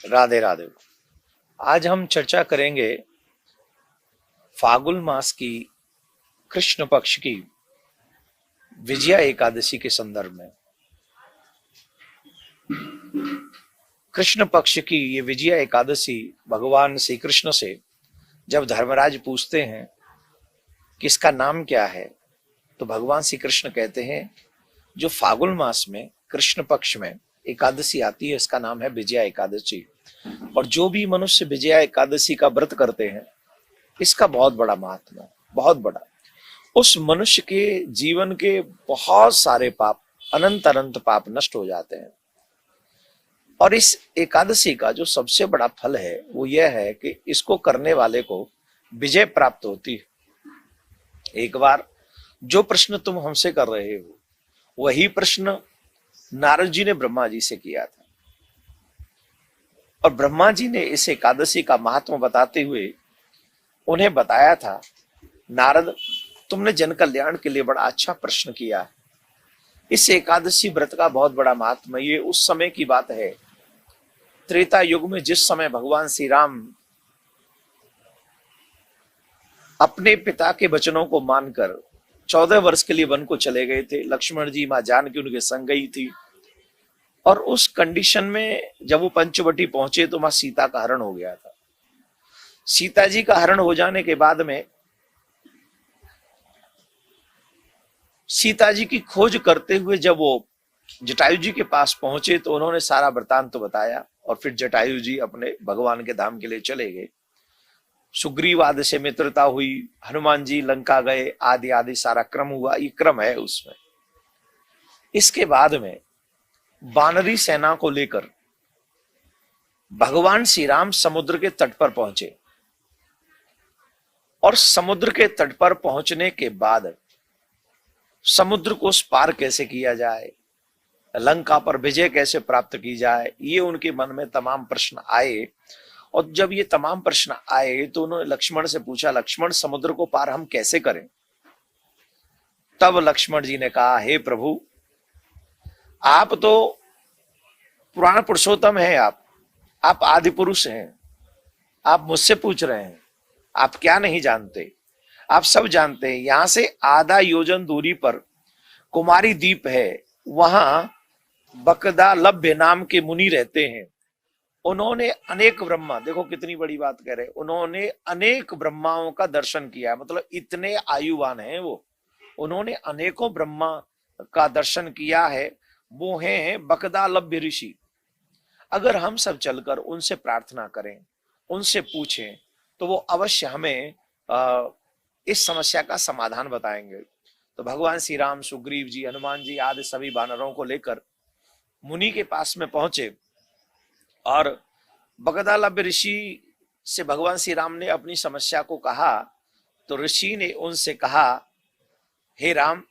राधे राधे। आज हम चर्चा करेंगे फागुन मास की कृष्ण पक्ष की विजया एकादशी के संदर्भ में। कृष्ण पक्ष की ये विजया एकादशी भगवान श्री कृष्ण से जब धर्मराज पूछते हैं कि इसका नाम क्या है, तो भगवान श्री कृष्ण कहते हैं जो फागुन मास में कृष्ण पक्ष में एकादशी आती है इसका नाम है विजया एकादशी। और जो भी मनुष्य विजया एकादशी का व्रत करते हैं इसका बहुत बड़ा महात्मा है, बहुत बड़ा। उस मनुष्य के जीवन के बहुत सारे पाप, अनंत अनंत पाप नष्ट हो जाते हैं। और इस एकादशी का जो सबसे बड़ा फल है वो यह है कि इसको करने वाले को विजय प्राप्त होती है। एक बार जो प्रश्न तुम हमसे कर रहे हो वही प्रश्न नारद जी ने ब्रह्मा जी से किया था, और ब्रह्मा जी ने इस एकादशी का महात्मा बताते हुए उन्हें बताया था, नारद तुमने जन कल्याण के लिए बड़ा अच्छा प्रश्न किया है। इस एकादशी व्रत का बहुत बड़ा महात्मा, ये उस समय की बात है, त्रेता युग में, जिस समय भगवान श्री राम अपने पिता के वचनों को मानकर 14 वर्ष के लिए वन को चले गए थे। लक्ष्मण जी, मां जानकी उनके संग गई थी, और उस कंडीशन में जब वो पंचवटी पहुंचे तो मां सीता का हरण हो गया था। सीता जी का हरण हो जाने के बाद में सीता जी की खोज करते हुए जब वो जटायु जी के पास पहुंचे तो उन्होंने सारा वृतांत तो बताया, और फिर जटायु जी अपने भगवान के धाम के लिए चले गए। सुग्रीव आदि से मित्रता हुई, हनुमान जी लंका गए, आदि आदि सारा क्रम हुआ, ये क्रम है उसमें। इसके बाद में वानरी सेना को लेकर भगवान श्री राम समुद्र के तट पर पहुंचे, और समुद्र के तट पर पहुंचने के बाद समुद्र को पार कैसे किया जाए, लंका पर विजय कैसे प्राप्त की जाए, ये उनके मन में तमाम प्रश्न आए। और जब ये तमाम प्रश्न आए तो उन्होंने लक्ष्मण से पूछा, लक्ष्मण समुद्र को पार हम कैसे करें? तब लक्ष्मण जी ने कहा, हे प्रभु, आप तो पुराण पुरुषोत्तम हैं, आप आदि पुरुष हैं, आप मुझसे पूछ रहे हैं, आप क्या नहीं जानते? आप सब जानते हैं। यहां से आधा योजन दूरी पर कुमारी द्वीप है, वहां बकदा लभ्य नाम के मुनि रहते हैं। उन्होंने अनेक ब्रह्मा, देखो कितनी बड़ी बात कह रहे हैं, उन्होंने अनेक ब्रह्माओं का दर्शन किया, मतलब इतने आयुवान हैं वो, उन्होंने अनेकों ब्रह्मा का दर्शन किया है। वो हैं बकदा लभ्य ऋषि। अगर हम सब चलकर उनसे प्रार्थना करें, उनसे पूछें, तो वो अवश्य हमें इस समस्या का समाधान बताएंगे। तो भगवान श्री राम, सुग्रीव जी, हनुमान जी आदि सभी वानरों को लेकर मुनि के पास में पहुंचे, और बगदालभ्य ऋषि से भगवान श्री राम ने अपनी समस्या को कहा। तो ऋषि ने उनसे कहा, हे राम,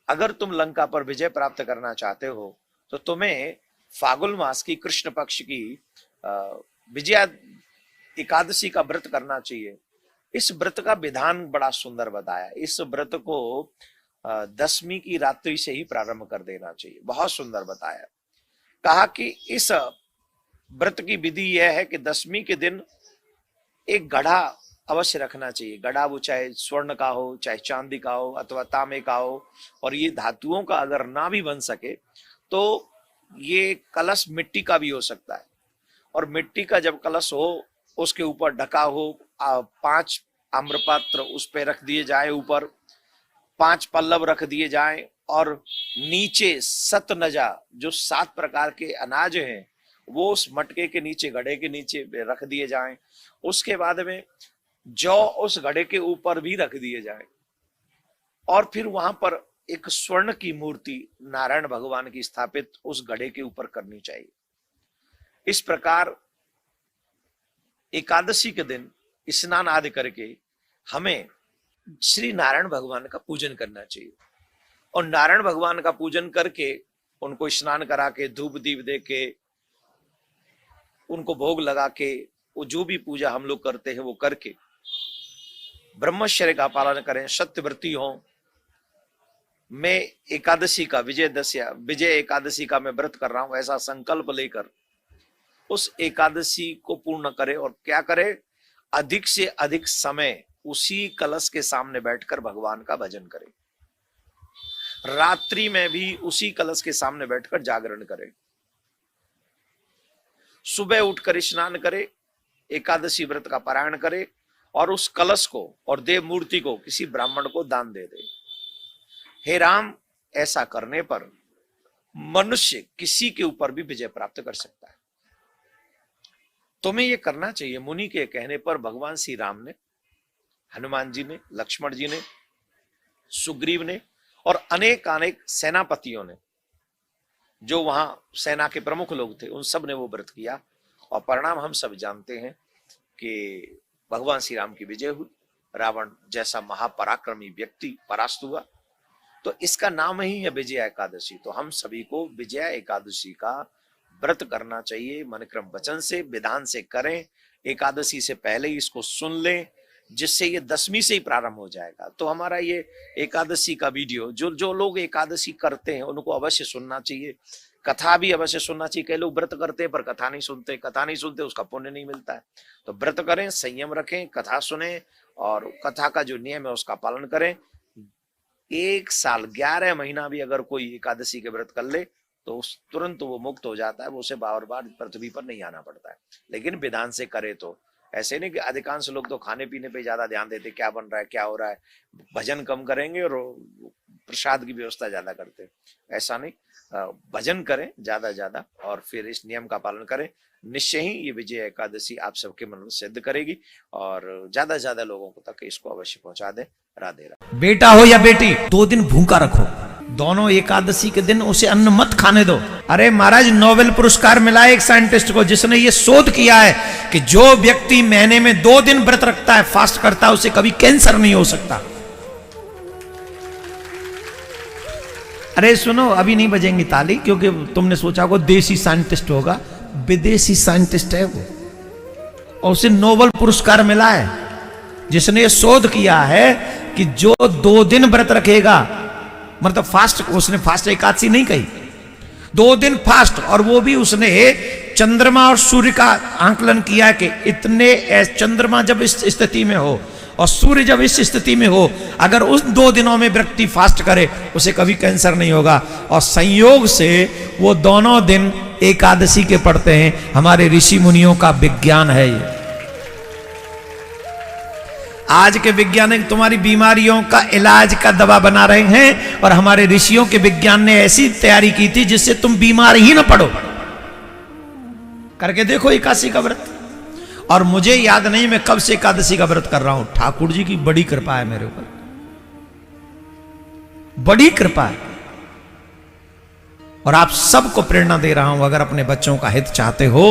अगर तुम लंका पर विजय प्राप्त करना चाहते हो तो तुम्हें फागुन मास की कृष्ण पक्ष की विजया एकादशी का व्रत करना चाहिए। इस व्रत का विधान बड़ा सुंदर बताया। इस व्रत को दसवीं की रात्रि से ही प्रारंभ कर देना चाहिए, बहुत सुंदर बताया। कहा कि इस व्रत की विधि यह है कि दसवीं के दिन एक गधा अवश्य रखना चाहिए। गधा वो चाहे स्वर्ण का हो, चाहे चांदी का हो, अथवा तांबे का हो, और ये धातुओं का अगर ना भी बन सके तो ये कलश मिट्टी का भी हो सकता है। और मिट्टी का जब कलश हो उसके ऊपर ढका हो 5 आम्रपात्र उस पे रख दिए जाए, ऊपर 5 पल्लव रख दिए जाए, और नीचे सतनजा जो 7 प्रकार के अनाज हैं वो उस मटके के नीचे, घड़े के नीचे रख दिए जाएं। उसके बाद में जौ उस घड़े के ऊपर भी रख दिए जाएं, और फिर वहां पर एक स्वर्ण की मूर्ति नारायण भगवान की स्थापित उस घड़े के ऊपर करनी चाहिए। इस प्रकार एकादशी के दिन स्नान आदि करके हमें श्री नारायण भगवान का पूजन करना चाहिए, और नारायण भगवान का पूजन करके उनको स्नान करा के, धूप दीप दे के, उनको भोग लगा के, वो जो भी पूजा हम लोग करते हैं वो करके ब्रह्मचर्य का पालन करें, सत्यव्रती हों। मैं एकादशी का विजय एकादशी का मैं व्रत कर रहा हूं, ऐसा संकल्प लेकर उस एकादशी को पूर्ण करे। और क्या करे? अधिक से अधिक समय उसी कलश के सामने बैठकर भगवान का भजन करे। रात्रि में भी उसी कलश के सामने बैठकर जागरण करे। सुबह उठकर स्नान करे, एकादशी व्रत का पारायण करे और उस कलश को और देव मूर्ति को किसी ब्राह्मण को दान दे दे। हे राम, ऐसा करने पर मनुष्य किसी के ऊपर भी विजय प्राप्त कर सकता है। तुम्हें यह करना चाहिए। मुनि के कहने पर भगवान श्री राम ने, हनुमान जी ने, लक्ष्मण जी ने, सुग्रीव ने और अनेक सेनापतियों ने, जो वहां सेना के प्रमुख लोग थे, उन सब ने वो व्रत किया और परिणाम हम सब जानते हैं कि भगवान श्री राम की विजय हुई। रावण जैसा महापराक्रमी व्यक्ति परास्त हुआ। तो इसका नाम ही है विजया एकादशी। तो हम सभी को विजया एकादशी का व्रत करना चाहिए। मन क्रम वचन से, विधान से करें। एकादशी से पहले ही इसको सुन लें, जिससे ये 10वीं से ही प्रारंभ हो जाएगा। तो हमारा ये एकादशी का वीडियो जो लोग एकादशी करते हैं उनको अवश्य सुनना चाहिए। कथा भी अवश्य सुनना चाहिए। कई लोग व्रत करते हैं पर कथा नहीं सुनते। कथा नहीं सुनते, उसका पुण्य नहीं मिलता है। तो व्रत करें, संयम रखें, कथा सुने और कथा का जो नियम है उसका पालन करें। 1 साल 11 महीना भी अगर कोई एकादशी के व्रत कर ले तो तुरंत वो मुक्त हो जाता है। वो उसे बार बार पृथ्वी पर नहीं आना पड़ता है, लेकिन विधान से करे। तो ऐसे नहीं कि अधिकांश लोग तो खाने पीने पे ज्यादा ध्यान देते, क्या बन रहा है, क्या हो रहा है, भजन कम करेंगे और प्रसाद की व्यवस्था ज्यादा करते। ऐसा नहीं, भजन करें ज्यादा और फिर इस नियम का पालन करें। निश्चय ही ये विजय एकादशी आप सबके मन में सिद्ध करेगी और ज्यादा लोगों को तक इसको अवश्य पहुंचा दे। राधे राधे। बेटा हो या बेटी, 2 दिन भूखा रखो। दोनों एकादशी के दिन उसे अन्न मत खाने दो। अरे महाराज, नोबेल पुरस्कार मिला है एक साइंटिस्ट को जिसने ये शोध किया है कि जो व्यक्ति महीने में 2 दिन व्रत रखता है, फास्ट करता है, उसे कभी कैंसर नहीं हो सकता। अरे सुनो, अभी नहीं बजेंगी ताली, क्योंकि तुमने सोचा को देसी साइंटिस्ट होगा। विदेशी साइंटिस्ट है वो, और उसे नोबेल पुरस्कार मिला है जिसने शोध किया है कि जो 2 दिन व्रत रखेगा, मतलब फास्ट, उसने फास्ट एकादशी नहीं कही, 2 दिन फास्ट, और वो भी उसने चंद्रमा और सूर्य का आंकलन किया कि इतने चंद्रमा जब इस स्थिति में हो और सूर्य जब इस स्थिति में हो, अगर उस 2 दिनों में व्यक्ति फास्ट करे उसे कभी कैंसर नहीं होगा। और संयोग से वो दोनों दिन एकादशी के पड़ते हैं। हमारे ऋषि मुनियों का विज्ञान है ये। आज के वैज्ञानिक तुम्हारी बीमारियों का इलाज का दवा बना रहे हैं और हमारे ऋषियों के विज्ञान ने ऐसी तैयारी की थी जिससे तुम बीमार ही ना पड़ो। करके देखो एकादशी का व्रत। और मुझे याद नहीं मैं कब से एकादशी का व्रत कर रहा हूं। ठाकुर जी की बड़ी कृपा है मेरे ऊपर, बड़ी कृपा है। और आप सबको प्रेरणा दे रहा हूं, अगर अपने बच्चों का हित चाहते हो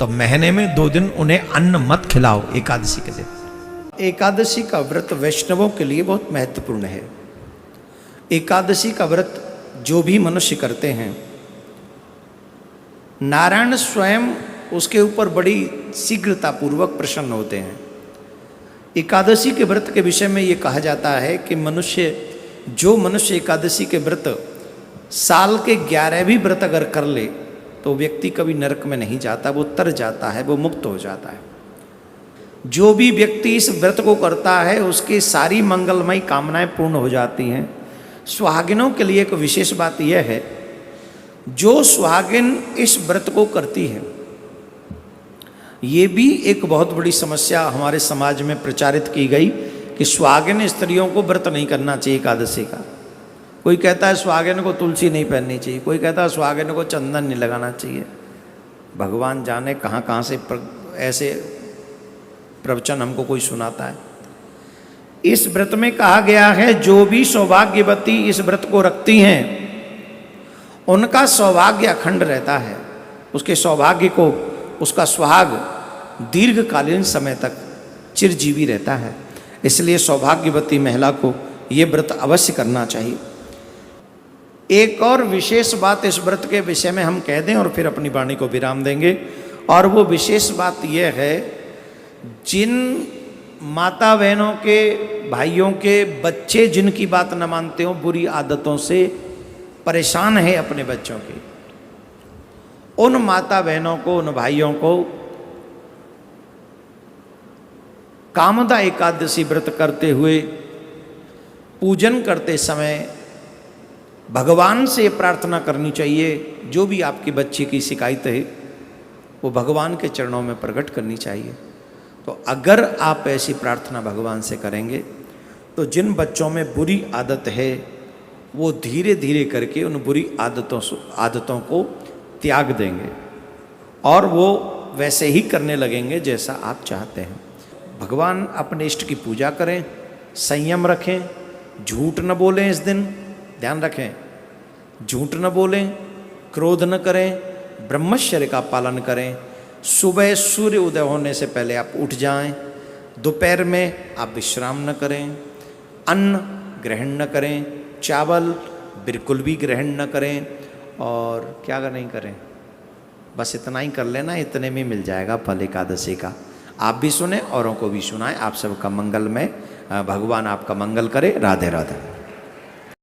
तो महीने में 2 दिन उन्हें अन्न मत खिलाओ एकादशी के दिन। एकादशी का व्रत वैष्णवों के लिए बहुत महत्वपूर्ण है। एकादशी का व्रत जो भी मनुष्य करते हैं, नारायण स्वयं उसके ऊपर बड़ी शीघ्रतापूर्वक प्रसन्न होते हैं। एकादशी के व्रत के विषय में ये कहा जाता है कि जो मनुष्य एकादशी के व्रत साल के 11 भी व्रत अगर कर ले तो व्यक्ति कभी नरक में नहीं जाता, वो तर जाता है, वो मुक्त हो जाता है। जो भी व्यक्ति इस व्रत को करता है उसकी सारी मंगलमयी कामनाएं पूर्ण हो जाती हैं। सुहागिनों के लिए एक विशेष बात यह है, जो सुहागिन इस व्रत को करती है, ये भी एक बहुत बड़ी समस्या हमारे समाज में प्रचारित की गई कि सुहागिन स्त्रियों को व्रत नहीं करना चाहिए एकादशी का। कोई कहता है सुहागिन को तुलसी नहीं पहननी चाहिए, कोई कहता है सुहागिन को चंदन नहीं लगाना चाहिए। भगवान जाने कहाँ कहाँ से ऐसे प्रवचन हमको कोई सुनाता है। इस व्रत में कहा गया है जो भी सौभाग्यवती इस व्रत को रखती हैं उनका सौभाग्य अखंड रहता है। उसके सौभाग्य को, उसका सुहाग दीर्घकालीन समय तक चिरजीवी रहता है। इसलिए सौभाग्यवती महिला को ये व्रत अवश्य करना चाहिए। एक और विशेष बात इस व्रत के विषय में हम कह दें और फिर अपनी वाणी को विराम देंगे, और वो विशेष बात यह है, जिन माता बहनों के, भाइयों के बच्चे जिनकी बात न मानते हो, बुरी आदतों से परेशान है अपने बच्चों की, उन माता बहनों को, उन भाइयों को कामदा एकादशी व्रत करते हुए पूजन करते समय भगवान से प्रार्थना करनी चाहिए, जो भी आपकी बच्ची की शिकायत है वो भगवान के चरणों में प्रकट करनी चाहिए। तो अगर आप ऐसी प्रार्थना भगवान से करेंगे तो जिन बच्चों में बुरी आदत है वो धीरे धीरे करके उन बुरी आदतों को त्याग देंगे और वो वैसे ही करने लगेंगे जैसा आप चाहते हैं। भगवान अपने इष्ट की पूजा करें, संयम रखें, झूठ न बोलें इस दिन, ध्यान रखें, झूठ न बोलें, क्रोध न करें, ब्रह्मचर्य का पालन करें। सुबह सूर्य उदय होने से पहले आप उठ जाएं, दोपहर में आप विश्राम न करें, अन्न ग्रहण न करें, चावल बिल्कुल भी ग्रहण न करें, और क्या नहीं करें, बस इतना ही कर लेना, इतने में मिल जाएगा फल एकादशी का। आप भी सुने, औरों को भी सुनाएं। आप सबका मंगलमय, भगवान आपका मंगल करे। राधे राधे।